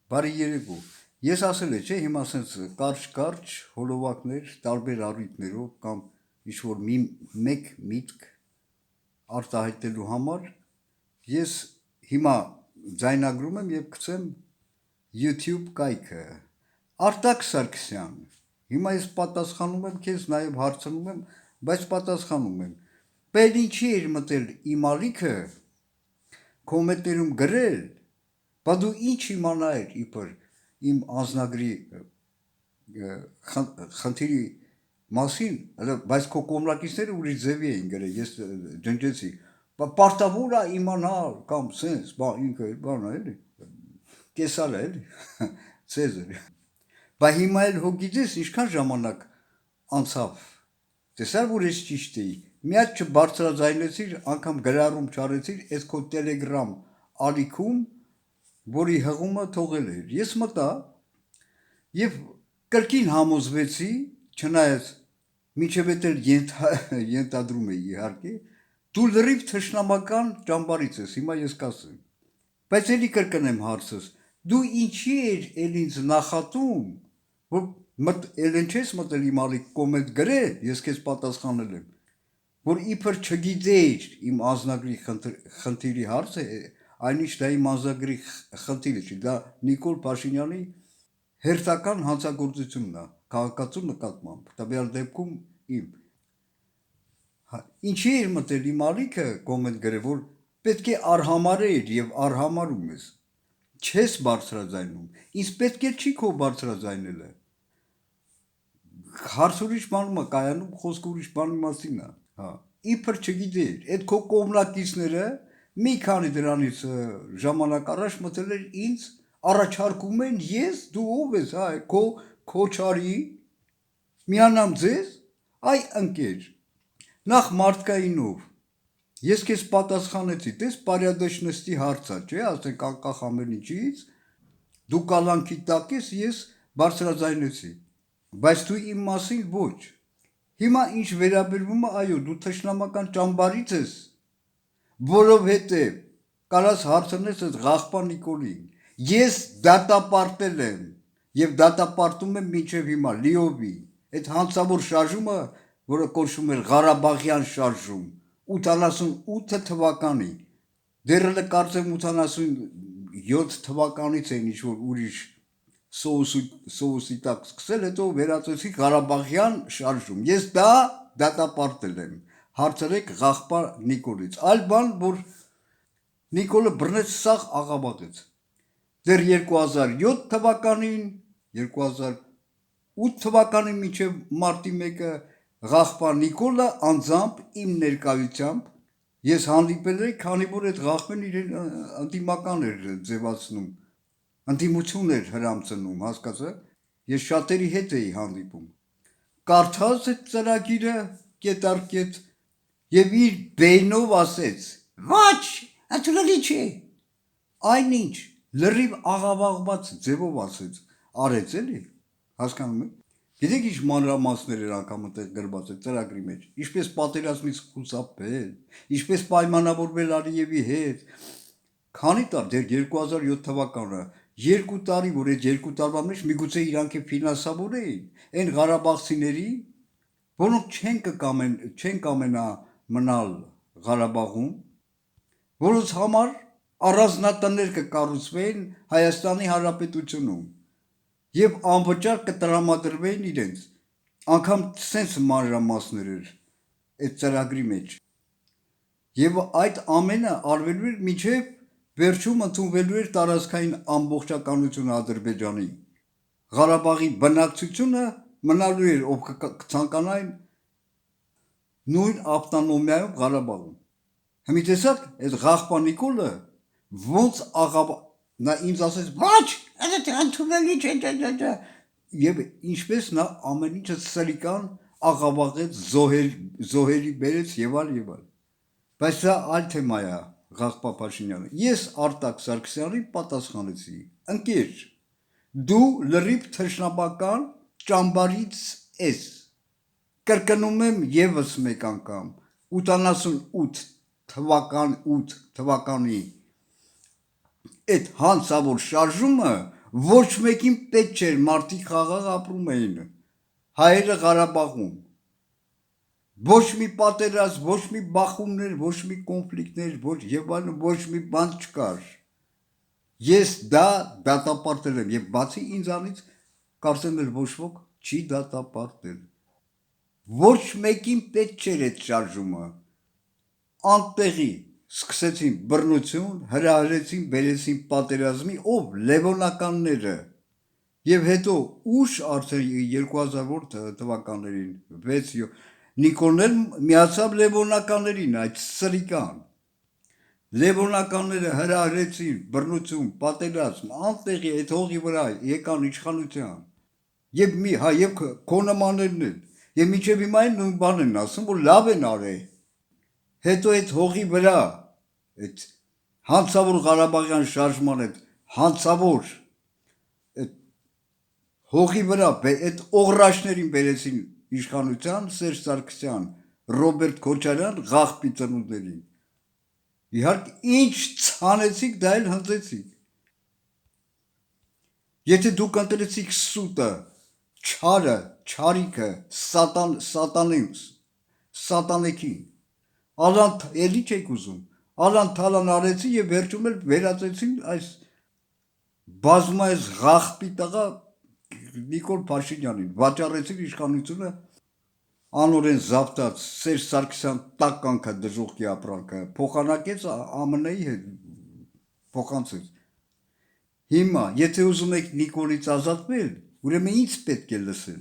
Բարի երեկո։ Ես ասել է, չէ, հիմա ասենց կարճ հոլովակներ տարբեր առիթներով կամ ինչ-որ մեկ միտք արտահայտելու համար ես հիմա ձայնագրում եմ եւ գցեմ YouTube կայքը։ Արտակ Սարգսյան։ Հիմա ես պատասխանում եմ քեզ, նաեւ հարցնում եմ, բայց պատասխանում եմ։ Բայց ինչի էր մտել իմ ալիքը կոմենտներում գրել, բա դու ինչ իմանայր իբր իմ անձնագրի խնդիրի մասին, բայց քո կողմնակիցները ուրիշ ձևի էին գրել, ես ջնջեցի, պարտավոր է իմանալ կամ սենց, բա ինքը բան է էլի, կեսալ է էլի, Ցեզար։ Բա հիմա էլ հո գիտես ինչքան ժամանակ անցավ, տեսար որ ես ճիշտ էի, մի հատ չբարձրաձայնեցիր, անգամ գրառում չարեցիր, այս քո Telegram ալիքում, որի հղումը թողել էր, ես մտա եւ կրկին համոզվեցի, չնայած մինչև էլ ենթադրում էի իհարկե, դու լրիվ թշնամական ճամբարից ես, հիմա ես կասեմ, բայց էլի կրկնեմ հարցս, դու ինչի էր էլ ինձ նախատում, որ ելեն չես մտել իմ ալիք կոմենտ գրել, ես քեզ պատասխանել եմ, որ իբր չգիտեիր իմ անձնագրի խնդիրի հարցը, այնինչ դա իմ անձնագրի խնդիրը չի, դա Նիկոլ Փաշինյանի հերթական հանցագործությունն է, քաղաքացու նկատմամբ, տվյալ դեպքում իմ։ Ինչի էր մտել իմ ալիքը կոմենտ գրել, որ պետք է արհամարեր եւ արհամարում ես, չես բարձրաձայնում, ինձ պետք է չի քո բարձրաձայնելը, հարց ուրիշ բանում է կայանում, խոսքը ուրիշ բանի մասին է, իբր չգիտեիր, այդ քո կողմնակիցները մի քանի դրանից ժամանակ առաջ մտել էր ինձ առաջարկում են ես, դու ով ես, քոչարի, միանամ ձեզ, այ ընկեր, նախ մարդկայինով, ես քեզ պատասխանեցի, տես Պարյադեշնստի հարցա, չէ, ասենք անկախ ամեն ինչից, դու կալանքի տակ ես, ես բարձրաձայնեցի, բայց դու իմ մասին ոչ, հիմա ինչ վերաբերվում է, այո, դու թշնամական ճամբարից ես, որովհետև կարաս հարցնես այդ Ղախպա Նիկոլին, ես դատապարտել եմ եւ դատապարտում եմ մինչեւ հիմա լիովի, այդ հանցավոր շարժումը, որը կոչվում էր Ղարաբաղյան շարժում, 88 թվականի, դեռ կարծեմ 87 թվականից էին ինչ-որ ուրիշ սոուսի տակ սկսել, հետո վերածեցի Ղարաբաղյան շարժում, ես դա դատապարտել եմ, հարցրեք Ղախպա Նիկոլից, այլ բան, որ Նիկոլը բռնեց սաղ աղաբաղեց, դեռ 2007 թվականին, 2008 թվականին մինչև մարտի 1-ը Ղախպա Նիկոլը անձամբ իմ ներկայությամբ ես հանդիպել էի, քանի որ այդ Ղախպեն իրեն ընդդիմական էր ձևացնում, ընդդիմություն էր հրամցնում, հասկացա, ես շատերի հետ էի հանդիպում, կարդաց այդ ծրագիրը կետարկետ եւ իր բենով ասեց, ոչ, ընդունելի չէ, այնինչ, լրիվ աղավաղված ձևով ասեց, արեց էլի, հասկանում եք, գիտեք ինչ մանրամասներ էր անգամ այդտեղ գրված այդ ծրագրի մեջ, ինչպես պատերազմից խուսափել, ինչպես պայմանավորվել Ալիևի հետ, քանի տար դեռ 2007 թվականը, 2 տարի, որ այդ 2 տարվա մեջ միգուցե իրանք ֆինանսավորեին, այն ղարաբաղցիների, որոնք չեն կամենա մնալ Ղարաբաղում, որոնց համար առանձնատներ կկառուցվեին Հայաստանի Հանրապետությունում եւ անվճար կտրամադրվեին իրենց, անգամ սենց մանրամասներ էր այդ ծրագրի մեջ, եւ այդ ամենը արվելու էր մինչեւ վերջում ընդունվելու էր տարածքային ամբողջականությունը Ադրբեջանի, Ղարաբաղի բնակչությունը մնալու էր, ով կցանկանային նույն ավտոնոմիայով Ղարաբաղում, Հիմի տեսակ, այդ Ղախպա Նիկոլը ոնց նա ինձ ասեց, ոչ, այդ ընդունելի չէ, եւ ինչպես նա ամեն ինչը սրիկան աղավաղեց, զոհերի բերեց եւ այլ, բայց դա այլ թեմա է, Ղախպա Փաշինյանը, ես Արտակ Սարգսյանին պատասխանեցի, ընկեր, դու լրիվ թշնամական ճամբարից ես, կրկնում եմ եւս մեկ անգամ, 88 թվականի այդ հանցավոր շարժումը, Ոչ մեկին պետք չէր, մարդիկ խաղաղ ապրում էին, հայերը Ղարաբաղում, ոչ մի պատերազմ, ոչ մի բախումներ, ոչ մի կոնֆլիկտներ, եւ այլն, ոչ մի բան չկար։ Ես դա դատապարտել եմ եւ բացի ինձանից կարծեմ էլ ոչ ոք չի դատապարտել։ Ոչ մեկին պետք չէր այդ շարժումը։ Անտեղի սկսեցին բռնություն, հրահրեցին, բերեցին պատերազմի, ով լևոնականները։ Եվ հետո ուշ արդեն 2000 թվականներին 6-7 Նիկոլն միացավ լևոնականներին, այդ սրիկան։ Լևոնականները հրահրեցին, բռնություն, պատերազմ, անտեղի այդ հողի վրա եկան իշխանության։ Եվ քո նմաններն են։ Եվ մինչև հիմա այն նույն բանն են ասում, որ լավ են արել։ Հետո այդ հողի վրա, այդ հանցավոր Ղարաբաղյան շարժման այդ հանցավոր հողի վրա այդ օղրաշներին բերեցին իշխանության Սերժ Սարգսյան, Ռոբերտ Քոչարյան ղախպի ծնունդներին։ Իհարկե, ինչ ցանեցիք, դա էլ հնձեցիք։ Եթե դուք ընտրեցիք սուտը, չարը, չարիքը, սատանեքին, էլի չեք ուզում, ալան թալան արեցին եւ վերջում էլ վերածեցին այս բազմայես ղախպի տղա Նիկոլ Փաշինյանին, վաճառեցին իշխանությունը անօրեն զավթած Սերժ Սարգսյան տականքը դժողքի ապրանքը փոխանակեց ԱՄՆ-ի հետ փոխանցեց։ Հիմա, եթե ուզում եք Նիկոլից ազատվել, ուրեմն ինձ պետք է լսել։